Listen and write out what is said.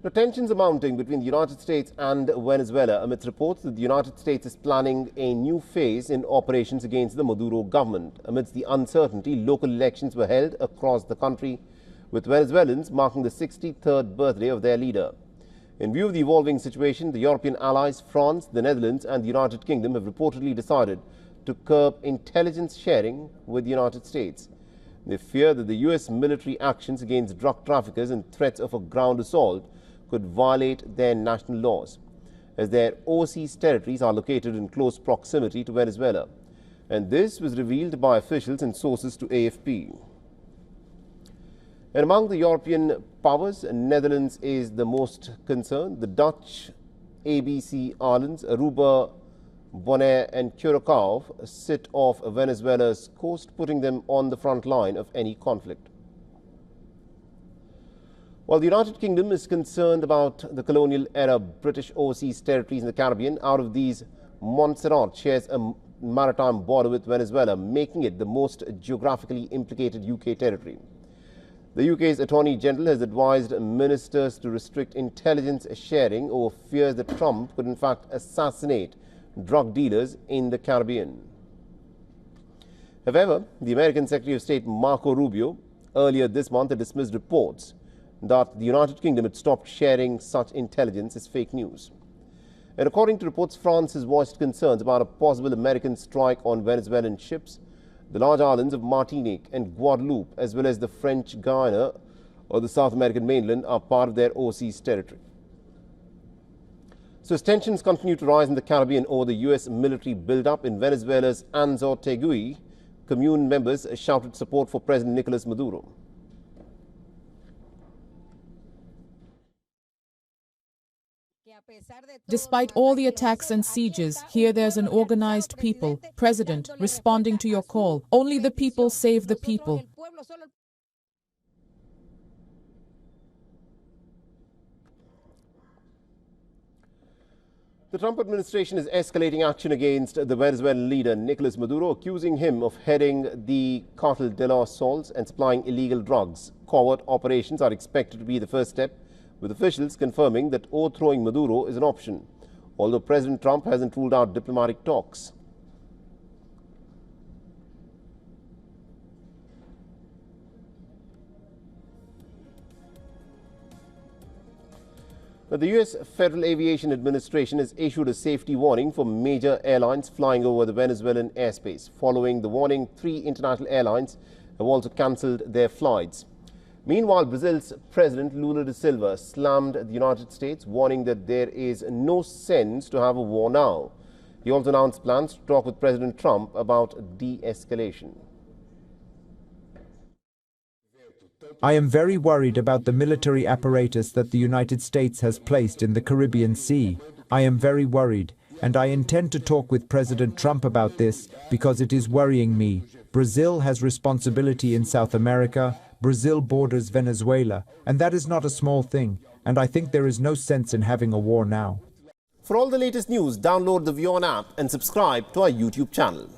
The tensions are mounting between the United States and Venezuela amidst reports that the United States is planning a new phase in operations against the Maduro government. Amidst the uncertainty, local elections were held across the country, with Venezuelans marking the 63rd birthday of their leader. In view of the evolving situation, the European allies France, the Netherlands and the United Kingdom have reportedly decided to curb intelligence sharing with the United States. They fear that the U.S. military actions against drug traffickers and threats of a ground assault could violate their national laws, as their overseas territories are located in close proximity to Venezuela. And this was revealed by officials and sources to AFP. And among the European powers, Netherlands is the most concerned. The Dutch, ABC Islands, Aruba, Bonaire and Curacao sit off Venezuela's coast, putting them on the front line of any conflict. While the United Kingdom is concerned about the colonial-era British overseas territories in the Caribbean, out of these, Montserrat shares a maritime border with Venezuela, making it the most geographically implicated UK territory. The UK's Attorney General has advised ministers to restrict intelligence sharing over fears that Trump could in fact assassinate drug dealers in the Caribbean. However, the American Secretary of State Marco Rubio earlier this month had dismissed reports that the United Kingdom had stopped sharing such intelligence as fake news. And according to reports, France has voiced concerns about a possible American strike on Venezuelan ships. The large islands of Martinique and Guadeloupe, as well as the French Guiana or the South American mainland, are part of their overseas territory. So as tensions continue to rise in the Caribbean over the U.S. military build-up in Venezuela's Anzoátegui, commune members shouted support for President Nicolas Maduro. Despite all the attacks and sieges, here there's an organized people, president, responding to your call. Only the people save the people. The Trump administration is escalating action against the Venezuelan leader Nicolas Maduro, accusing him of heading the Cartel de los Sols and supplying illegal drugs. Covert operations are expected to be the first step, with officials confirming that overthrowing Maduro is an option, although President Trump hasn't ruled out diplomatic talks. The U.S. Federal Aviation Administration has issued a safety warning for major airlines flying over the Venezuelan airspace. Following the warning, 3 international airlines have also cancelled their flights. Meanwhile, Brazil's President Lula da Silva slammed the United States, warning that there is no sense to have a war now. He also announced plans to talk with President Trump about de-escalation. I am very worried about the military apparatus that the United States has placed in the Caribbean Sea. I am very worried, and I intend to talk with President Trump about this because it is worrying me. Brazil has responsibility in South America. Brazil borders Venezuela, and that is not a small thing, and I think there is no sense in having a war now. For all the latest news, download the WION app and subscribe to our YouTube channel.